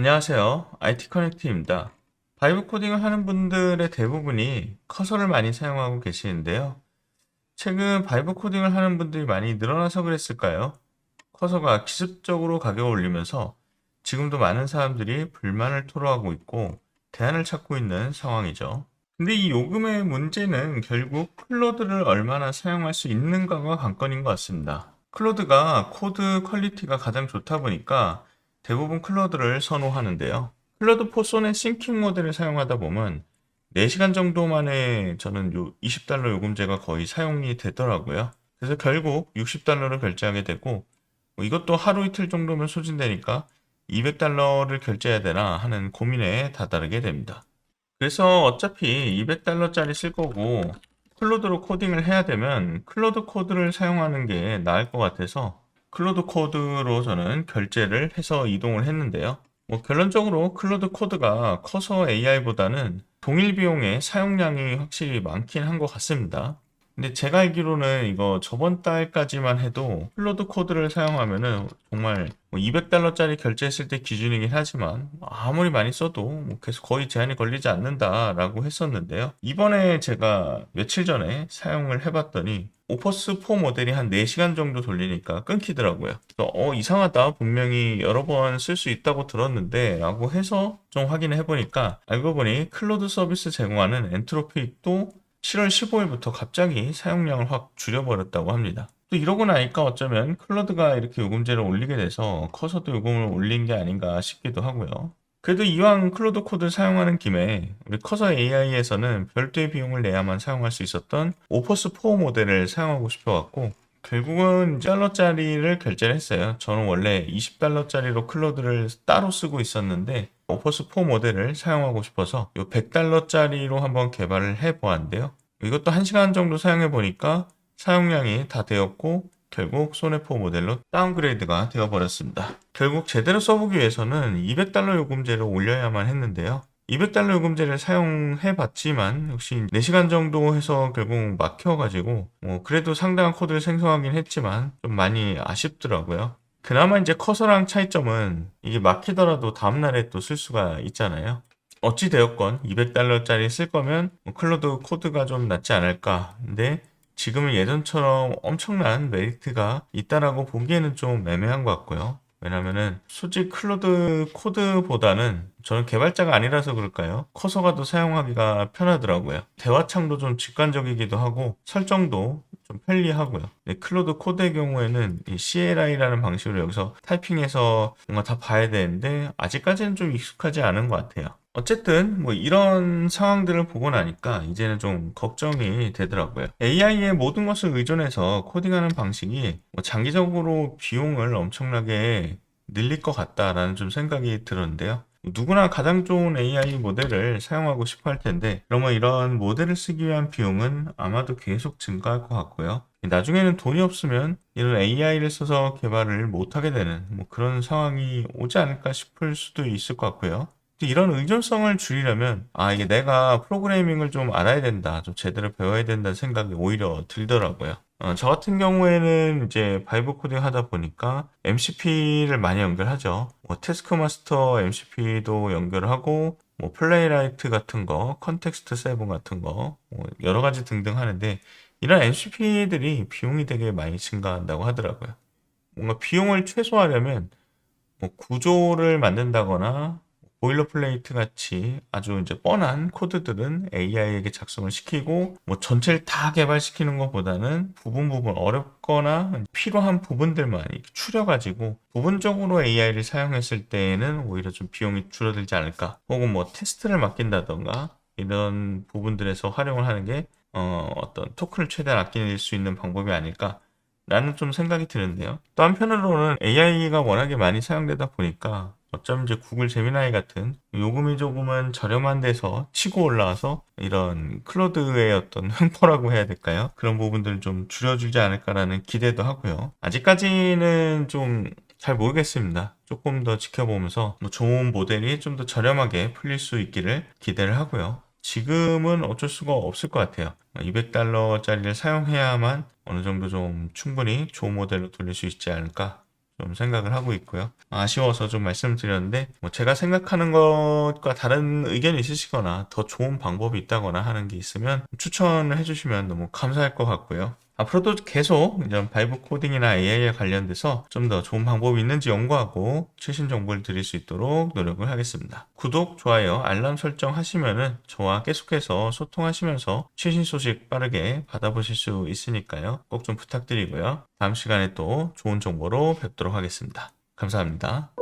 안녕하세요. IT 커넥트입니다. 바이브 코딩을 하는 분들의 대부분이 커서를 많이 사용하고 계시는데요. 최근 바이브 코딩을 하는 분들이 많이 늘어나서 그랬을까요? 커서가 기습적으로 가격을 올리면서 지금도 많은 사람들이 불만을 토로하고 있고 대안을 찾고 있는 상황이죠. 근데 이 요금의 문제는 결국 클로드를 얼마나 사용할 수 있는가가 관건인 것 같습니다. 클로드가 코드 퀄리티가 가장 좋다 보니까 대부분 클로드를 선호하는데요. 클로드 포손의 싱킹 모델을 사용하다 보면 4시간 정도 만에 저는 요 $20 요금제가 거의 사용이 되더라고요. 그래서 결국 $60를 결제하게 되고 이것도 하루 이틀 정도면 소진되니까 $200를 결제해야 되나 하는 고민에 다다르게 됩니다. 그래서 어차피 $200짜리 쓸 거고 클로드로 코딩을 해야 되면 클로드 코드를 사용하는 게 나을 것 같아서 클로드 코드로 저는 결제를 해서 이동을 했는데요. 결론적으로 클로드 코드가 커서 AI보다는 동일 비용의 사용량이 확실히 많긴 한 것 같습니다. 근데 제가 알기로는 이거 저번 달까지만 해도 클로드 코드를 사용하면은 정말 $200짜리 결제했을 때 기준이긴 하지만 아무리 많이 써도 계속 거의 제한이 걸리지 않는다라고 했었는데요. 이번에 제가 며칠 전에 사용을 해봤더니 오퍼스 4 모델이 한 4시간 정도 돌리니까 끊기더라고요. 그래서 이상하다. 분명히 여러 번 쓸 수 있다고 들었는데 라고 해서 좀 확인을 해보니까 알고 보니 클로드 서비스 제공하는 엔트로픽도 7월 15일부터 갑자기 사용량을 확 줄여버렸다고 합니다. 또 이러고 나니까 어쩌면 클로드가 이렇게 요금제를 올리게 돼서 커서도 요금을 올린 게 아닌가 싶기도 하고요. 그래도 이왕 클로드 코드를 사용하는 김에 우리 커서 AI에서는 별도의 비용을 내야만 사용할 수 있었던 오퍼스 4 모델을 사용하고 싶어갖고 결국은 $10짜리를 결제를 했어요. 저는 원래 $20짜리로 클로드를 따로 쓰고 있었는데 오퍼스 4 모델을 사용하고 싶어서 이 $100짜리로 한번 개발을 해보았는데요. 이것도 1시간 정도 사용해 보니까 사용량이 다 되었고 결국 소네4 모델로 다운그레이드가 되어버렸습니다. 결국 제대로 써보기 위해서는 $200 요금제를 올려야만 했는데요. $200 요금제를 사용해 봤지만 역시 4시간 정도 해서 결국 막혀가지고 그래도 상당한 코드를 생성하긴 했지만 좀 많이 아쉽더라고요. 그나마 이제 커서랑 차이점은 이게 막히더라도 다음날에 또 쓸 수가 있잖아요. 어찌 되었건 $200짜리 쓸 거면 클로드 코드가 좀 낫지 않을까. 근데 지금은 예전처럼 엄청난 메리트가 있다라고 보기에는 좀 애매한 것 같고요. 왜냐면은 솔직히 클로드 코드보다는 저는 개발자가 아니라서 그럴까요? 커서가 더 사용하기가 편하더라고요. 대화창도 좀 직관적이기도 하고 설정도 좀 편리하고요. 근데 클로드 코드의 경우에는 이 CLI라는 방식으로 여기서 타이핑해서 뭔가 다 봐야 되는데 아직까지는 좀 익숙하지 않은 것 같아요. 어쨌든 이런 상황들을 보고 나니까 이제는 좀 걱정이 되더라고요. AI의 모든 것을 의존해서 코딩하는 방식이 장기적으로 비용을 엄청나게 늘릴 것 같다라는 좀 생각이 들었는데요. 누구나 가장 좋은 AI 모델을 사용하고 싶어 할 텐데 그러면 이런 모델을 쓰기 위한 비용은 아마도 계속 증가할 것 같고요. 나중에는 돈이 없으면 이런 AI를 써서 개발을 못하게 되는 그런 상황이 오지 않을까 싶을 수도 있을 것 같고요. 이런 의존성을 줄이려면 이게 내가 프로그래밍을 좀 알아야 된다, 좀 제대로 배워야 된다는 생각이 오히려 들더라고요. 저 같은 경우에는 이제 바이브 코딩 하다 보니까 MCP를 많이 연결하죠. 태스크 마스터 MCP도 연결하고 플레이라이트 같은 거, 컨텍스트 세븐 같은 거, 여러 가지 등등 하는데 이런 MCP들이 비용이 되게 많이 증가한다고 하더라고요. 뭔가 비용을 최소화하려면 구조를 만든다거나 보일러플레이트 같이 아주 이제 뻔한 코드들은 AI에게 작성을 시키고 전체를 다 개발시키는 것보다는 부분 어렵거나 필요한 부분들만 이렇게 추려가지고 부분적으로 AI를 사용했을 때에는 오히려 좀 비용이 줄어들지 않을까, 혹은 테스트를 맡긴다던가 이런 부분들에서 활용을 하는 게 어떤 토큰을 최대한 아낄 수 있는 방법이 아닐까 라는 좀 생각이 드는데요. 또 한편으로는 AI가 워낙에 많이 사용되다 보니까 어쩌면 이제 구글 제미나이 같은 요금이 조금은 저렴한 데서 치고 올라와서 이런 클로드의 어떤 횡포라고 해야 될까요? 그런 부분들을 좀 줄여주지 않을까라는 기대도 하고요. 아직까지는 좀 잘 모르겠습니다. 조금 더 지켜보면서 좋은 모델이 좀 더 저렴하게 풀릴 수 있기를 기대를 하고요. 지금은 어쩔 수가 없을 것 같아요. $200짜리를 사용해야만 어느 정도 좀 충분히 좋은 모델로 돌릴 수 있지 않을까 좀 생각을 하고 있고요. 아쉬워서 좀 말씀드렸는데 뭐 제가 생각하는 것과 다른 의견이 있으시거나 더 좋은 방법이 있다거나 하는 게 있으면 추천을 해주시면 너무 감사할 것 같고요. 앞으로도 계속 이런 바이브 코딩이나 AI에 관련돼서 좀 더 좋은 방법이 있는지 연구하고 최신 정보를 드릴 수 있도록 노력을 하겠습니다. 구독, 좋아요, 알람 설정 하시면은 저와 계속해서 소통하시면서 최신 소식 빠르게 받아보실 수 있으니까요. 꼭 좀 부탁드리고요. 다음 시간에 또 좋은 정보로 뵙도록 하겠습니다. 감사합니다.